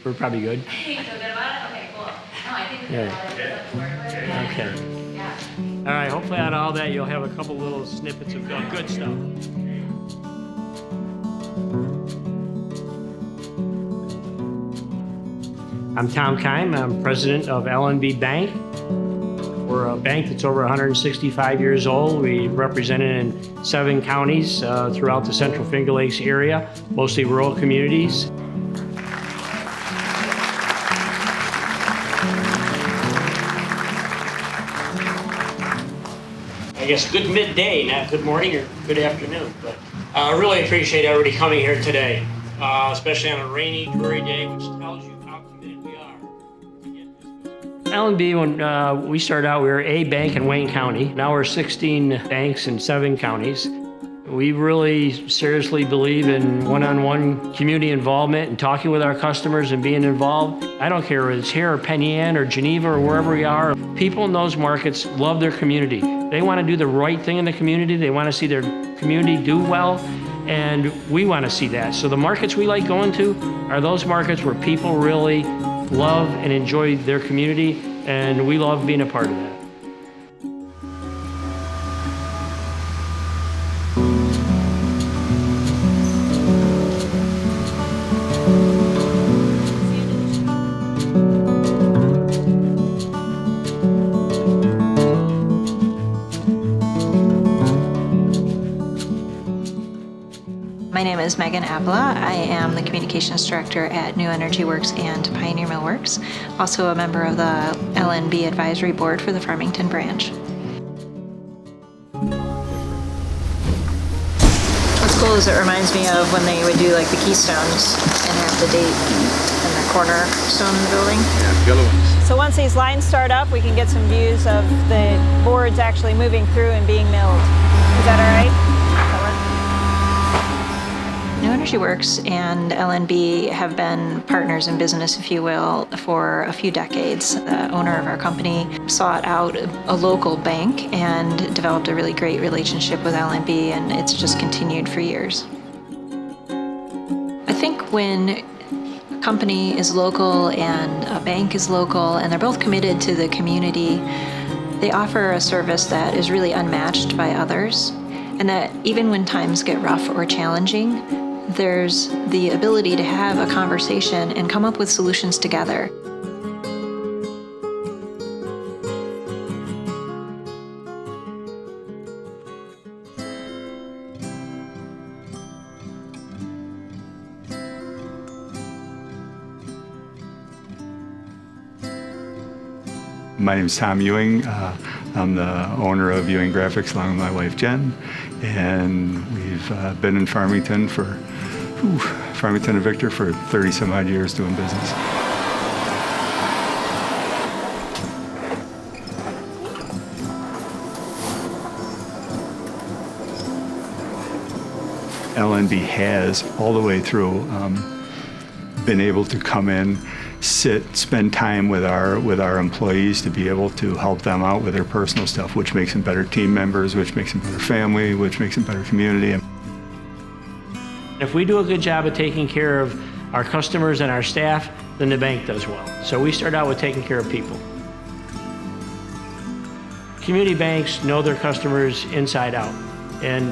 We're probably good. You feel good about it? Okay, cool. No, I think we feel about it. Okay. Yeah. All right, hopefully out of all that, you'll have a couple little snippets of good stuff. I'm Tom Keim. I'm president of LNB Bank. We're a bank that's over 165 years old. We represented in 7 counties throughout the Central Finger Lakes area, mostly rural communities. I guess good midday, not good morning or good afternoon, but I really appreciate everybody coming here today, especially on a rainy, dreary day, which tells you how committed we are to get this. LNB, when we started out, we were a bank in Wayne County. Now we're 16 banks in 7 counties. We really seriously believe in one-on-one community involvement and talking with our customers and being involved. I don't care if it's here or Penn Yan or Geneva or wherever we are. People in those markets love their community. They want to do the right thing in the community. They want to see their community do well, and we want to see that. So the markets we like going to are those markets where people really love and enjoy their community, and we love being a part of that. My name is Megan Apla. I am the Communications Director at New Energy Works and Pioneer Mill Works, also a member of the LNB Advisory Board for the Farmington branch. What's cool is it reminds me of when they would do like the keystones and have the date in the cornerstone of the building. Yeah, yellow ones. So once these lines start up, we can get some views of the boards actually moving through and being milled. Is that all right? New Energy Works and LNB have been partners in business, if you will, for a few decades. The owner of our company sought out a local bank and developed a really great relationship with LNB, and it's just continued for years. I think when a company is local and a bank is local and they're both committed to the community, they offer a service that is really unmatched by others, and that even when times get rough or challenging, there's the ability to have a conversation and come up with solutions together. My name is Tom Ewing. I'm the owner of Ewing Graphics along with my wife Jen, and we've been in Farmington and Victor for 30 some odd years doing business. LNB has all the way through been able to come in, spend time with our employees to be able to help them out with their personal stuff, which makes them better team members, which makes them better family, which makes them better community. If we do a good job of taking care of our customers and our staff, then the bank does well. So we start out with taking care of people. Community banks know their customers inside out, and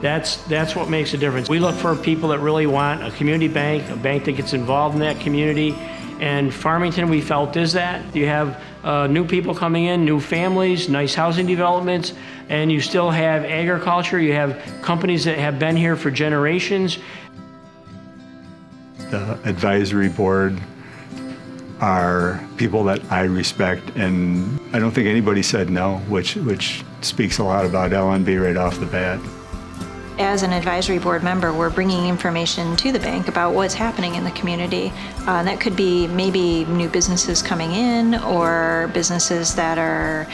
that's what makes a difference. We look for people that really want a community bank, a bank that gets involved in that community, and Farmington, we felt, is that. You have new people coming in, new families, nice housing developments, and you still have agriculture. You have companies that have been here for generations. The advisory board are people that I respect, and I don't think anybody said no, which speaks a lot about LNB right off the bat. As an advisory board member, we're bringing information to the bank about what's happening in the community. That could be maybe new businesses coming in, or businesses that are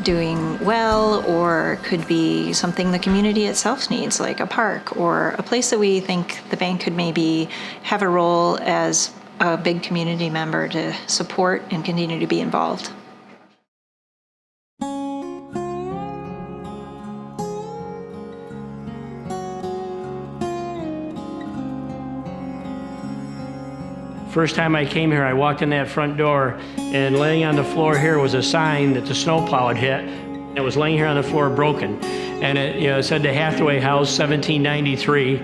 doing well, or could be something the community itself needs, like a park or a place that we think the bank could maybe have a role as a big community member to support and continue to be involved. First time I came here, I walked in that front door, and laying on the floor here was a sign that the snowplow had hit. It was laying here on the floor broken. And it said the Hathaway House, 1793.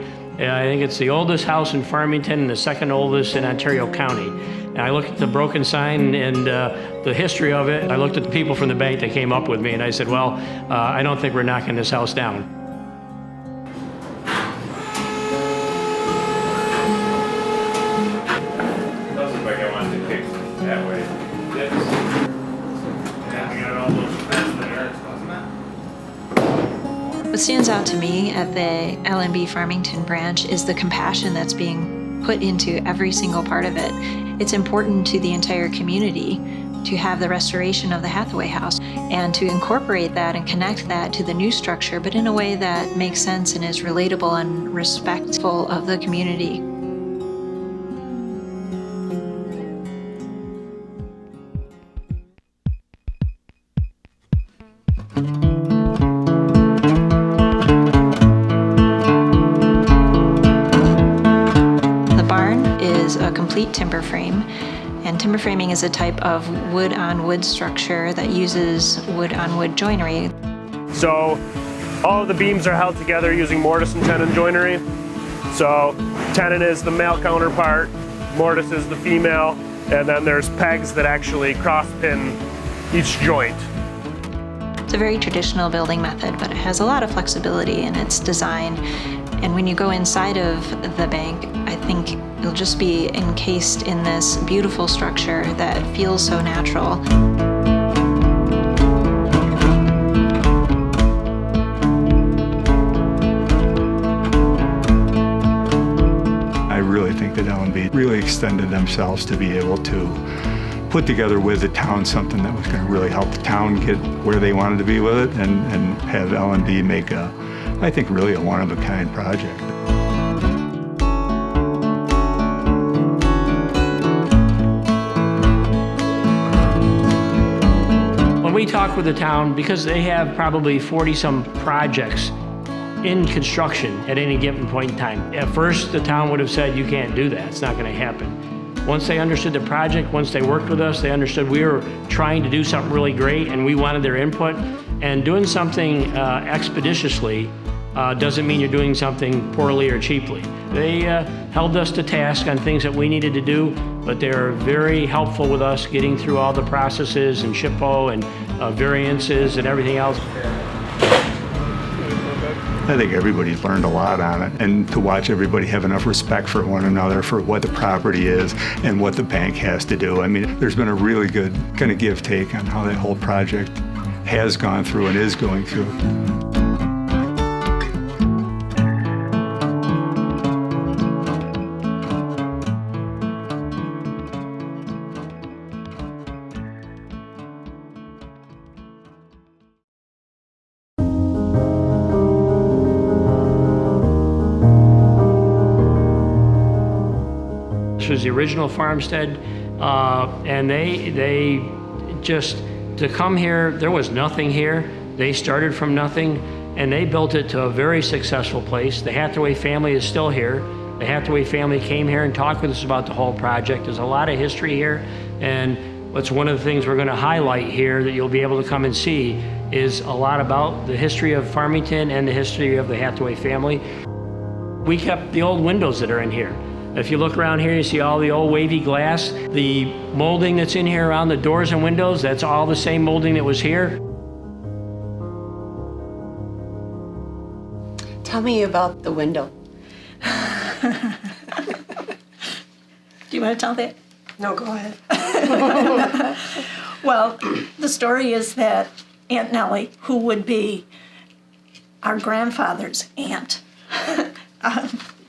I think it's the oldest house in Farmington and the second oldest in Ontario County. And I looked at the broken sign and the history of it. I looked at the people from the bank that came up with me, and I said, well, I don't think we're knocking this house down. Doesn't look like I wanted to kick that way. Yeah, we got all those fence there, wasn't it? What stands out to me at the LNB Farmington branch is the compassion that's being put into every single part of it. It's important to the entire community to have the restoration of the Hathaway House and to incorporate that and connect that to the new structure, but in a way that makes sense and is relatable and respectful of the community. A complete timber frame, and timber framing is a type of wood-on-wood structure that uses wood-on-wood joinery. So all of the beams are held together using mortise and tenon joinery. So tenon is the male counterpart, mortise is the female, and then there's pegs that actually cross-pin each joint. It's a very traditional building method, but it has a lot of flexibility in its design. And when you go inside of the bank, I think you'll just be encased in this beautiful structure that feels so natural. I really think that LNB really extended themselves to be able to put together with the town something that was going to really help the town get where they wanted to be with it, and have LNB make I think really a one-of-a-kind project. When we talk with the town, because they have probably 40-some projects in construction at any given point in time, at first the town would have said, you can't do that, it's not going to happen. Once they understood the project, once they worked with us, they understood we were trying to do something really great and we wanted their input. And doing something expeditiously doesn't mean you're doing something poorly or cheaply. They held us to task on things that we needed to do, but they're very helpful with us getting through all the processes and SHPO and variances and everything else. I think everybody's learned a lot on it, and to watch everybody have enough respect for one another for what the property is and what the bank has to do. I mean, there's been a really good kind of give-take on how that whole project has gone through and is going through. This was the original farmstead, and they just, to come here, there was nothing here. They started from nothing, and they built it to a very successful place. The Hathaway family is still here. The Hathaway family came here and talked with us about the whole project. There's a lot of history here, and what's one of the things we're going to highlight here that you'll be able to come and see is a lot about the history of Farmington and the history of the Hathaway family. We kept the old windows that are in here. If you look around here, you see all the old wavy glass. The molding that's in here around the doors and windows, that's all the same molding that was here. Tell me about the window. Do you want to tell that? No, go ahead. Well, the story is that Aunt Nellie, who would be our grandfather's aunt,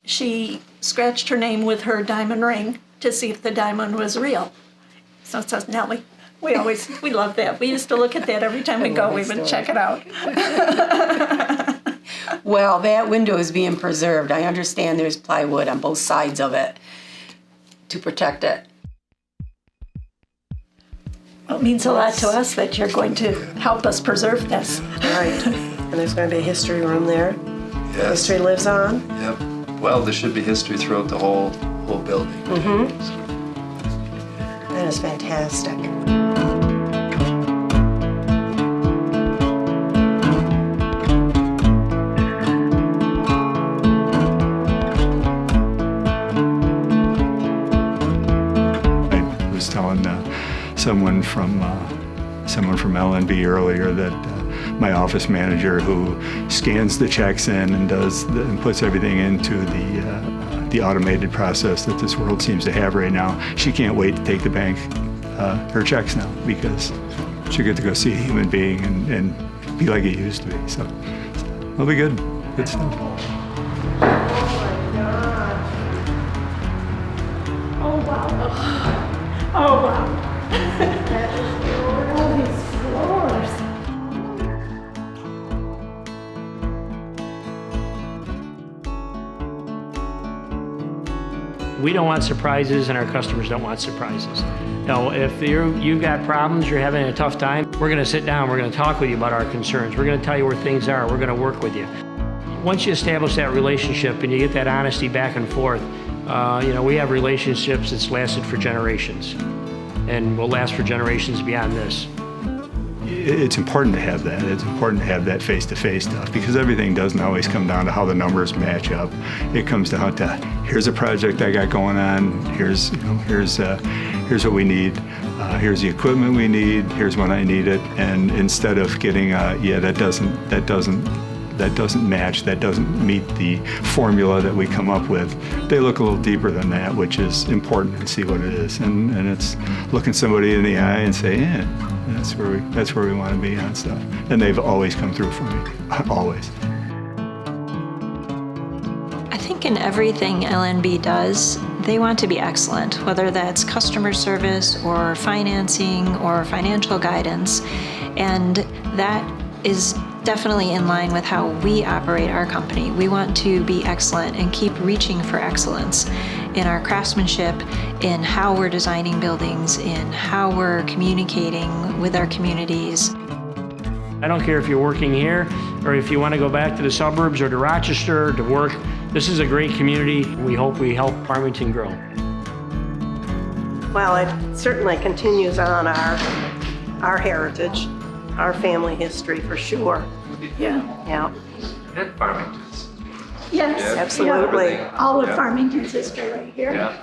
she scratched her name with her diamond ring to see if the diamond was real. So it says Nellie. We love that. We used to look at that every time we go. We would check it out. Well, that window is being preserved. I understand there's plywood on both sides of it to protect it. Well, it means a lot to us that you're going to help us preserve this. Right. And there's going to be a history room there. Yes. History lives on. Yep. Well, there should be history throughout the whole building. Mm-hmm. That is fantastic. I was telling someone from LNB earlier that my office manager who scans the checks in and puts everything into the automated process that this world seems to have right now, she can't wait to take the bank her checks now because she'll get to go see a human being and be like it used to be. So it'll be good. Good stuff. Oh, wow. Oh, wow. That is all these floors. We don't want surprises, and our customers don't want surprises. Now, if you've got problems, you're having a tough time, we're going to sit down, we're going to talk with you about our concerns, we're going to tell you where things are, we're going to work with you. Once you establish that relationship and you get that honesty back and forth, we have relationships that's lasted for generations and will last for generations beyond this. It's important to have that. It's important to have that face-to-face stuff because everything doesn't always come down to how the numbers match up. It comes down to here's a project I got going on. Here's what we need. Here's the equipment we need. Here's when I need it. And instead of getting that doesn't match, that doesn't meet the formula that we come up with, they look a little deeper than that, which is important to see what it is. And it's looking somebody in the eye and say, yeah, that's where we want to be on stuff. And they've always come through for me, always. I think in everything LNB does, they want to be excellent, whether that's customer service or financing or financial guidance. And that is definitely in line with how we operate our company. We want to be excellent and keep reaching for excellence in our craftsmanship, in how we're designing buildings, in how we're communicating with our communities. I don't care if you're working here or if you want to go back to the suburbs or to Rochester to work. This is a great community. We hope we help Farmington grow. Well, it certainly continues on our heritage, our family history for sure. Yeah. Yeah, And Farmington's. Yes. absolutely. Yeah. All of Farmington's history right here. Yeah.